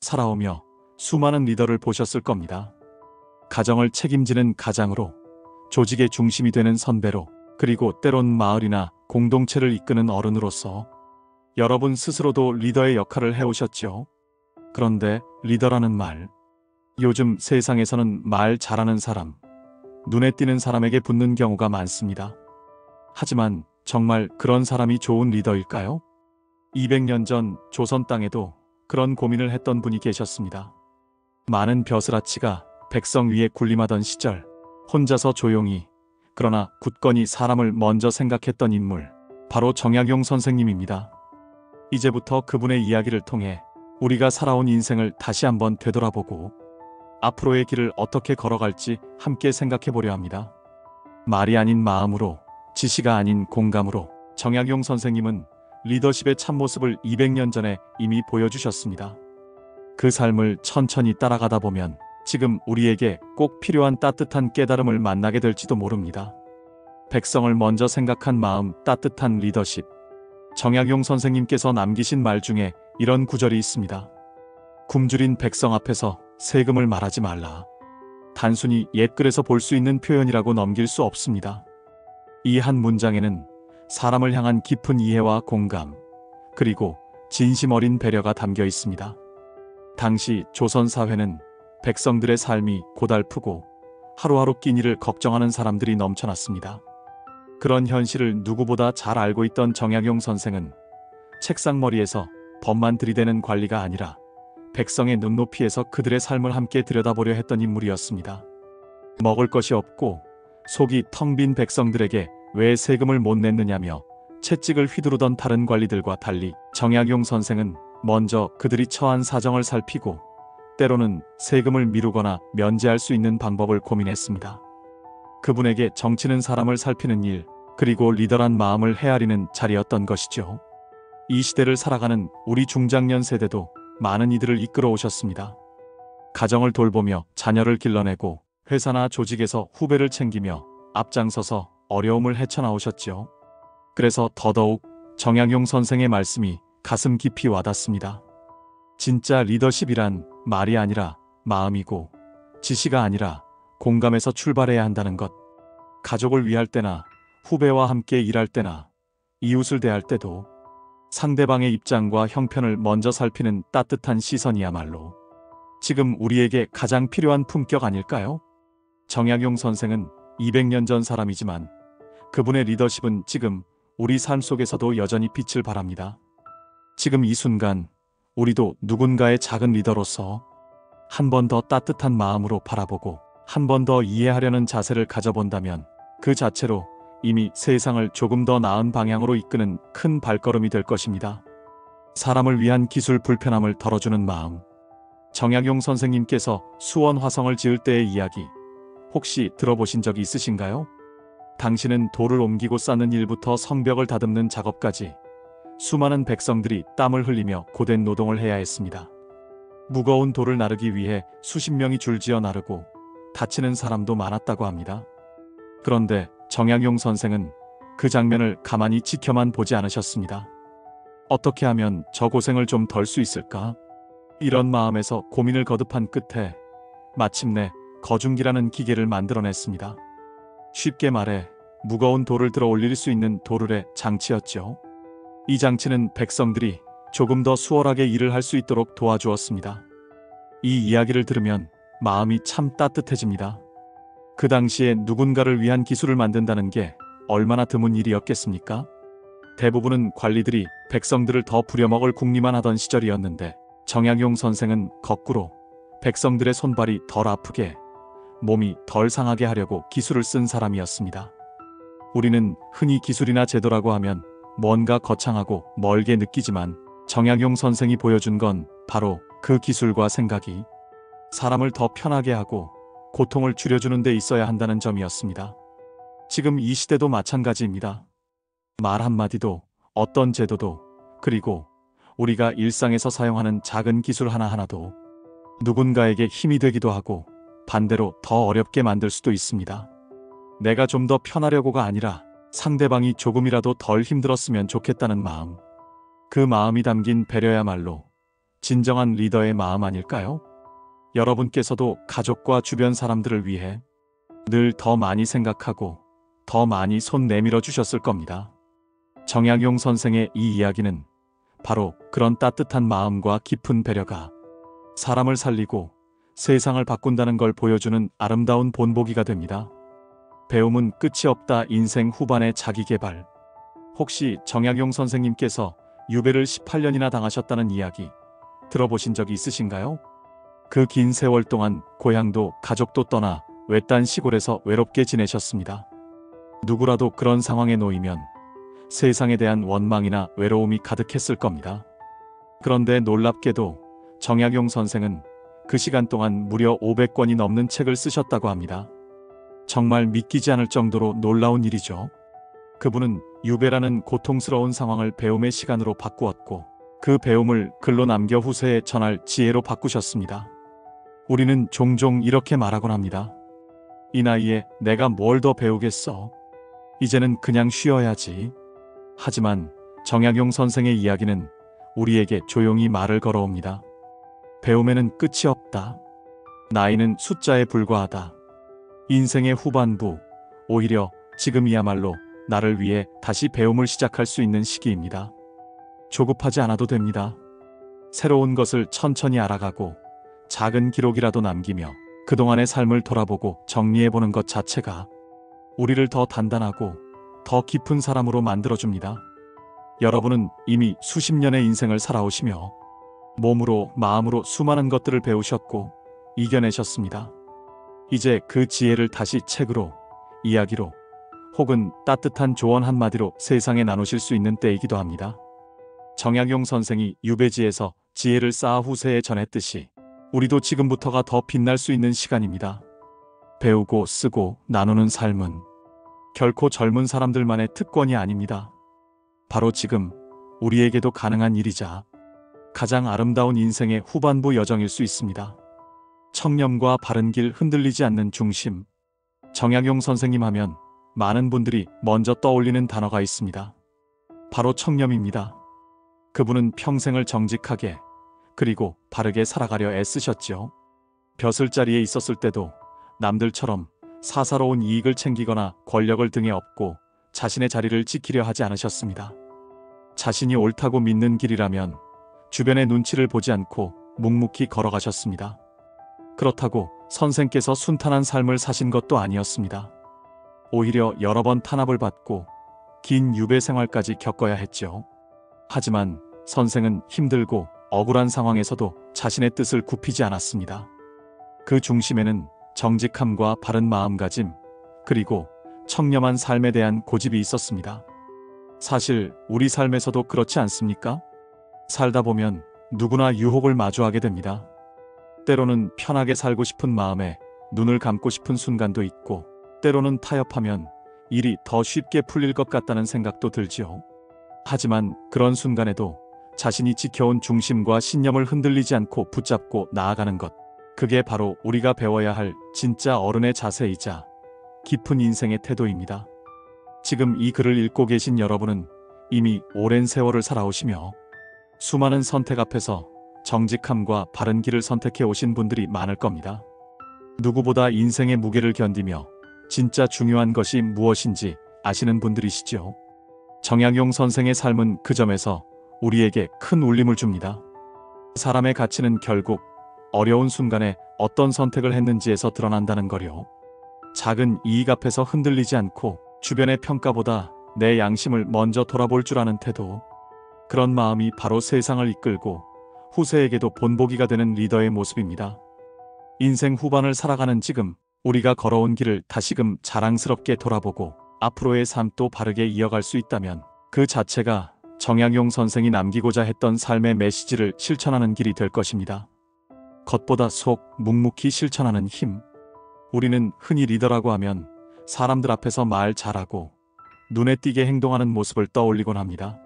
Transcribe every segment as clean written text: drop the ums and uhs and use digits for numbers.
살아오며 수많은 리더를 보셨을 겁니다. 가정을 책임지는 가장으로, 조직의 중심이 되는 선배로, 그리고 때론 마을이나 공동체를 이끄는 어른으로서 여러분 스스로도 리더의 역할을 해오셨죠. 그런데 리더라는 말, 요즘 세상에서는 말 잘하는 사람, 눈에 띄는 사람에게 붙는 경우가 많습니다. 하지만 정말 그런 사람이 좋은 리더일까요? 200년 전 조선 땅에도 그런 고민을 했던 분이 계셨습니다. 많은 벼슬아치가 백성 위에 군림하던 시절, 혼자서 조용히 그러나 굳건히 사람을 먼저 생각했던 인물, 바로 정약용 선생님입니다. 이제부터 그분의 이야기를 통해 우리가 살아온 인생을 다시 한번 되돌아보고 앞으로의 길을 어떻게 걸어갈지 함께 생각해 보려 합니다. 말이 아닌 마음으로, 지시가 아닌 공감으로 정약용 선생님은 리더십의 참모습을 200년 전에 이미 보여주셨습니다. 그 삶을 천천히 따라가다 보면 지금 우리에게 꼭 필요한 따뜻한 깨달음을 만나게 될지도 모릅니다. 백성을 먼저 생각한 마음, 따뜻한 리더십. 정약용 선생님께서 남기신 말 중에 이런 구절이 있습니다. 굶주린 백성 앞에서 세금을 말하지 말라. 단순히 옛글에서 볼 수 있는 표현이라고 넘길 수 없습니다. 이 한 문장에는 사람을 향한 깊은 이해와 공감, 그리고 진심 어린 배려가 담겨 있습니다. 당시 조선 사회는 백성들의 삶이 고달프고 하루하루 끼니를 걱정하는 사람들이 넘쳐났습니다. 그런 현실을 누구보다 잘 알고 있던 정약용 선생은 책상머리에서 법만 들이대는 관리가 아니라 백성의 눈높이에서 그들의 삶을 함께 들여다보려 했던 인물이었습니다. 먹을 것이 없고 속이 텅 빈 백성들에게 왜 세금을 못 냈느냐며 채찍을 휘두르던 다른 관리들과 달리 정약용 선생은 먼저 그들이 처한 사정을 살피고 때로는 세금을 미루거나 면제할 수 있는 방법을 고민했습니다. 그분에게 정치는 사람을 살피는 일, 그리고 리더란 마음을 헤아리는 자리였던 것이죠. 이 시대를 살아가는 우리 중장년 세대도 많은 이들을 이끌어 오셨습니다. 가정을 돌보며 자녀를 길러내고 회사나 조직에서 후배를 챙기며 앞장서서 어려움을 헤쳐나오셨죠. 그래서 더더욱 정약용 선생의 말씀이 가슴 깊이 와닿습니다. 진짜 리더십이란 말이 아니라 마음이고 지시가 아니라 공감에서 출발해야 한다는 것. 가족을 위할 때나 후배와 함께 일할 때나 이웃을 대할 때도 상대방의 입장과 형편을 먼저 살피는 따뜻한 시선이야말로 지금 우리에게 가장 필요한 품격 아닐까요? 정약용 선생은 200년 전 사람이지만 그분의 리더십은 지금 우리 삶 속에서도 여전히 빛을 발합니다. 지금 이 순간 우리도 누군가의 작은 리더로서 한 번 더 따뜻한 마음으로 바라보고 한 번 더 이해하려는 자세를 가져본다면 그 자체로 이미 세상을 조금 더 나은 방향으로 이끄는 큰 발걸음이 될 것입니다. 사람을 위한 기술 불편함을 덜어주는 마음. 정약용 선생님께서 수원 화성을 지을 때의 이야기 혹시 들어보신 적이 있으신가요? 당신은 돌을 옮기고 쌓는 일부터 성벽을 다듬는 작업까지 수많은 백성들이 땀을 흘리며 고된 노동을 해야 했습니다. 무거운 돌을 나르기 위해 수십 명이 줄지어 나르고 다치는 사람도 많았다고 합니다. 그런데 정약용 선생은 그 장면을 가만히 지켜만 보지 않으셨습니다. 어떻게 하면 저 고생을 좀 덜 수 있을까? 이런 마음에서 고민을 거듭한 끝에 마침내 거중기라는 기계를 만들어냈습니다. 쉽게 말해 무거운 돌을 들어 올릴 수 있는 도르래 장치였죠. 이 장치는 백성들이 조금 더 수월하게 일을 할 수 있도록 도와주었습니다. 이 이야기를 들으면 마음이 참 따뜻해집니다. 그 당시에 누군가를 위한 기술을 만든다는 게 얼마나 드문 일이었겠습니까? 대부분은 관리들이 백성들을 더 부려먹을 궁리만 하던 시절이었는데 정약용 선생은 거꾸로 백성들의 손발이 덜 아프게, 몸이 덜 상하게 하려고 기술을 쓴 사람이었습니다. 우리는 흔히 기술이나 제도라고 하면 뭔가 거창하고 멀게 느끼지만 정약용 선생이 보여준 건 바로 그 기술과 생각이 사람을 더 편하게 하고 고통을 줄여주는 데 있어야 한다는 점이었습니다. 지금 이 시대도 마찬가지입니다. 말 한마디도, 어떤 제도도, 그리고 우리가 일상에서 사용하는 작은 기술 하나하나도 누군가에게 힘이 되기도 하고 반대로 더 어렵게 만들 수도 있습니다. 내가 좀 더 편하려고가 아니라 상대방이 조금이라도 덜 힘들었으면 좋겠다는 마음. 그 마음이 담긴 배려야말로 진정한 리더의 마음 아닐까요? 여러분께서도 가족과 주변 사람들을 위해 늘 더 많이 생각하고 더 많이 손 내밀어 주셨을 겁니다. 정약용 선생의 이 이야기는 바로 그런 따뜻한 마음과 깊은 배려가 사람을 살리고 세상을 바꾼다는 걸 보여주는 아름다운 본보기가 됩니다. 배움은 끝이 없다. 인생 후반의 자기개발. 혹시 정약용 선생님께서 유배를 18년이나 당하셨다는 이야기 들어보신 적이 있으신가요? 그 긴 세월 동안 고향도 가족도 떠나 외딴 시골에서 외롭게 지내셨습니다. 누구라도 그런 상황에 놓이면 세상에 대한 원망이나 외로움이 가득했을 겁니다. 그런데 놀랍게도 정약용 선생은 그 시간 동안 무려 500권이 넘는 책을 쓰셨다고 합니다. 정말 믿기지 않을 정도로 놀라운 일이죠. 그분은 유배라는 고통스러운 상황을 배움의 시간으로 바꾸었고 그 배움을 글로 남겨 후세에 전할 지혜로 바꾸셨습니다. 우리는 종종 이렇게 말하곤 합니다. 이 나이에 내가 뭘 더 배우겠어. 이제는 그냥 쉬어야지. 하지만 정약용 선생의 이야기는 우리에게 조용히 말을 걸어옵니다. 배움에는 끝이 없다. 나이는 숫자에 불과하다. 인생의 후반부, 오히려 지금이야말로 나를 위해 다시 배움을 시작할 수 있는 시기입니다. 조급하지 않아도 됩니다. 새로운 것을 천천히 알아가고 작은 기록이라도 남기며 그동안의 삶을 돌아보고 정리해보는 것 자체가 우리를 더 단단하고 더 깊은 사람으로 만들어줍니다. 여러분은 이미 수십 년의 인생을 살아오시며 몸으로 마음으로 수많은 것들을 배우셨고 이겨내셨습니다. 이제 그 지혜를 다시 책으로, 이야기로, 혹은 따뜻한 조언 한마디로 세상에 나누실 수 있는 때이기도 합니다. 정약용 선생이 유배지에서 지혜를 쌓아 후세에 전했듯이 우리도 지금부터가 더 빛날 수 있는 시간입니다. 배우고 쓰고 나누는 삶은 결코 젊은 사람들만의 특권이 아닙니다. 바로 지금 우리에게도 가능한 일이자 가장 아름다운 인생의 후반부 여정일 수 있습니다. 청렴과 바른 길, 흔들리지 않는 중심. 정약용 선생님 하면 많은 분들이 먼저 떠올리는 단어가 있습니다. 바로 청렴입니다. 그분은 평생을 정직하게 그리고 바르게 살아가려 애쓰셨죠. 벼슬자리에 있었을 때도 남들처럼 사사로운 이익을 챙기거나 권력을 등에 업고 자신의 자리를 지키려 하지 않으셨습니다. 자신이 옳다고 믿는 길이라면 주변의 눈치를 보지 않고 묵묵히 걸어가셨습니다. 그렇다고 선생께서 순탄한 삶을 사신 것도 아니었습니다. 오히려 여러 번 탄압을 받고 긴 유배 생활까지 겪어야 했죠. 하지만 선생은 힘들고 억울한 상황에서도 자신의 뜻을 굽히지 않았습니다. 그 중심에는 정직함과 바른 마음가짐, 그리고 청렴한 삶에 대한 고집이 있었습니다. 사실 우리 삶에서도 그렇지 않습니까? 살다 보면 누구나 유혹을 마주하게 됩니다. 때로는 편하게 살고 싶은 마음에 눈을 감고 싶은 순간도 있고, 때로는 타협하면 일이 더 쉽게 풀릴 것 같다는 생각도 들지요. 하지만 그런 순간에도 자신이 지켜온 중심과 신념을 흔들리지 않고 붙잡고 나아가는 것, 그게 바로 우리가 배워야 할 진짜 어른의 자세이자 깊은 인생의 태도입니다. 지금 이 글을 읽고 계신 여러분은 이미 오랜 세월을 살아오시며 수많은 선택 앞에서 정직함과 바른 길을 선택해 오신 분들이 많을 겁니다. 누구보다 인생의 무게를 견디며 진짜 중요한 것이 무엇인지 아시는 분들이시죠. 정약용 선생의 삶은 그 점에서 우리에게 큰 울림을 줍니다. 사람의 가치는 결국 어려운 순간에 어떤 선택을 했는지에서 드러난다는 거요. 작은 이익 앞에서 흔들리지 않고 주변의 평가보다 내 양심을 먼저 돌아볼 줄 아는 태도. 그런 마음이 바로 세상을 이끌고 후세에게도 본보기가 되는 리더의 모습입니다. 인생 후반을 살아가는 지금, 우리가 걸어온 길을 다시금 자랑스럽게 돌아보고 앞으로의 삶도 바르게 이어갈 수 있다면 그 자체가 정약용 선생이 남기고자 했던 삶의 메시지를 실천하는 길이 될 것입니다. 겉보다 속, 묵묵히 실천하는 힘. 우리는 흔히 리더라고 하면 사람들 앞에서 말 잘하고 눈에 띄게 행동하는 모습을 떠올리곤 합니다.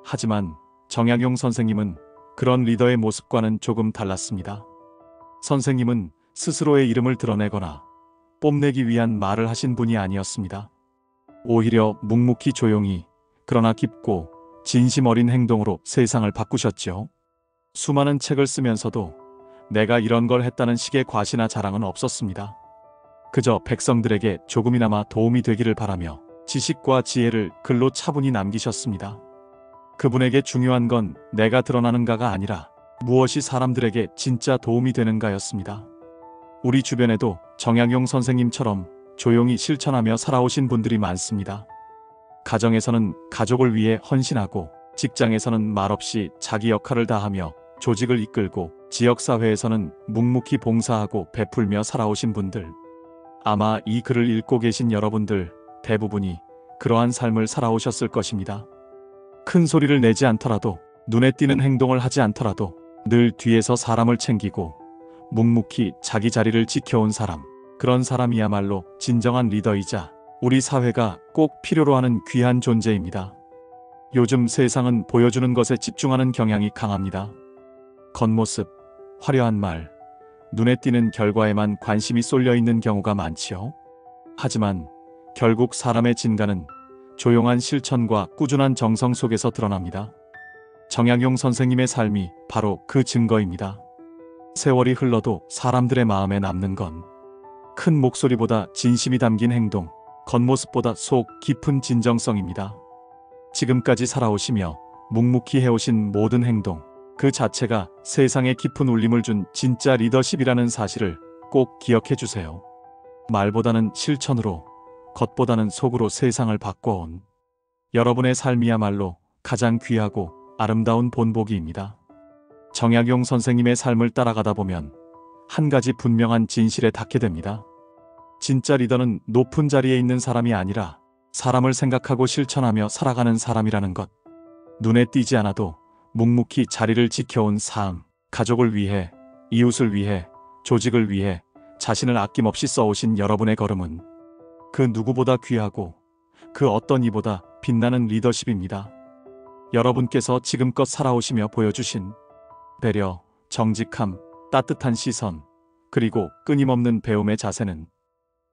하지만 정약용 선생님은 그런 리더의 모습과는 조금 달랐습니다. 선생님은 스스로의 이름을 드러내거나 뽐내기 위한 말을 하신 분이 아니었습니다. 오히려 묵묵히 조용히, 그러나 깊고 진심 어린 행동으로 세상을 바꾸셨죠. 수많은 책을 쓰면서도 내가 이런 걸 했다는 식의 과시나 자랑은 없었습니다. 그저 백성들에게 조금이나마 도움이 되기를 바라며 지식과 지혜를 글로 차분히 남기셨습니다. 그분에게 중요한 건 내가 드러나는가가 아니라 무엇이 사람들에게 진짜 도움이 되는가였습니다. 우리 주변에도 정약용 선생님처럼 조용히 실천하며 살아오신 분들이 많습니다. 가정에서는 가족을 위해 헌신하고, 직장에서는 말없이 자기 역할을 다하며 조직을 이끌고, 지역사회에서는 묵묵히 봉사하고 베풀며 살아오신 분들. 아마 이 글을 읽고 계신 여러분들 대부분이 그러한 삶을 살아오셨을 것입니다. 큰 소리를 내지 않더라도, 눈에 띄는 행동을 하지 않더라도 늘 뒤에서 사람을 챙기고 묵묵히 자기 자리를 지켜온 사람. 그런 사람이야말로 진정한 리더이자 우리 사회가 꼭 필요로 하는 귀한 존재입니다. 요즘 세상은 보여주는 것에 집중하는 경향이 강합니다. 겉모습, 화려한 말, 눈에 띄는 결과에만 관심이 쏠려 있는 경우가 많지요. 하지만 결국 사람의 진가는 조용한 실천과 꾸준한 정성 속에서 드러납니다. 정약용 선생님의 삶이 바로 그 증거입니다. 세월이 흘러도 사람들의 마음에 남는 건 큰 목소리보다 진심이 담긴 행동, 겉모습보다 속 깊은 진정성입니다. 지금까지 살아오시며 묵묵히 해오신 모든 행동, 그 자체가 세상에 깊은 울림을 준 진짜 리더십이라는 사실을 꼭 기억해 주세요. 말보다는 실천으로, 겉보다는 속으로 세상을 바꿔온 여러분의 삶이야말로 가장 귀하고 아름다운 본보기입니다. 정약용 선생님의 삶을 따라가다 보면 한 가지 분명한 진실에 닿게 됩니다. 진짜 리더는 높은 자리에 있는 사람이 아니라 사람을 생각하고 실천하며 살아가는 사람이라는 것. 눈에 띄지 않아도 묵묵히 자리를 지켜온 삶, 가족을 위해, 이웃을 위해, 조직을 위해 자신을 아낌없이 써오신 여러분의 걸음은 그 누구보다 귀하고 그 어떤 이보다 빛나는 리더십입니다. 여러분께서 지금껏 살아오시며 보여주신 배려, 정직함, 따뜻한 시선, 그리고 끊임없는 배움의 자세는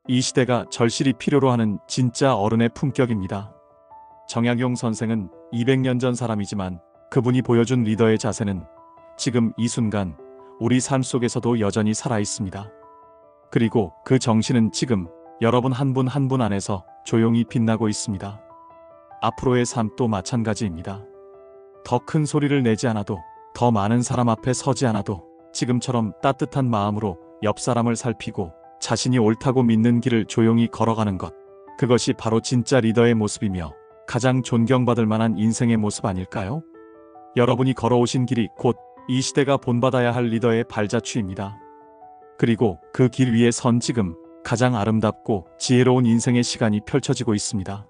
이 시대가 절실히 필요로 하는 진짜 어른의 품격입니다. 정약용 선생은 200년 전 사람이지만 그분이 보여준 리더의 자세는 지금 이 순간 우리 삶 속에서도 여전히 살아있습니다. 그리고 그 정신은 지금 여러분 한 분 한 분 안에서 조용히 빛나고 있습니다. 앞으로의 삶도 마찬가지입니다. 더 큰 소리를 내지 않아도, 더 많은 사람 앞에 서지 않아도 지금처럼 따뜻한 마음으로 옆 사람을 살피고 자신이 옳다고 믿는 길을 조용히 걸어가는 것. 그것이 바로 진짜 리더의 모습이며 가장 존경받을 만한 인생의 모습 아닐까요? 여러분이 걸어오신 길이 곧 이 시대가 본받아야 할 리더의 발자취입니다. 그리고 그 길 위에 선 지금 가장 아름답고 지혜로운 인생의 시간이 펼쳐지고 있습니다.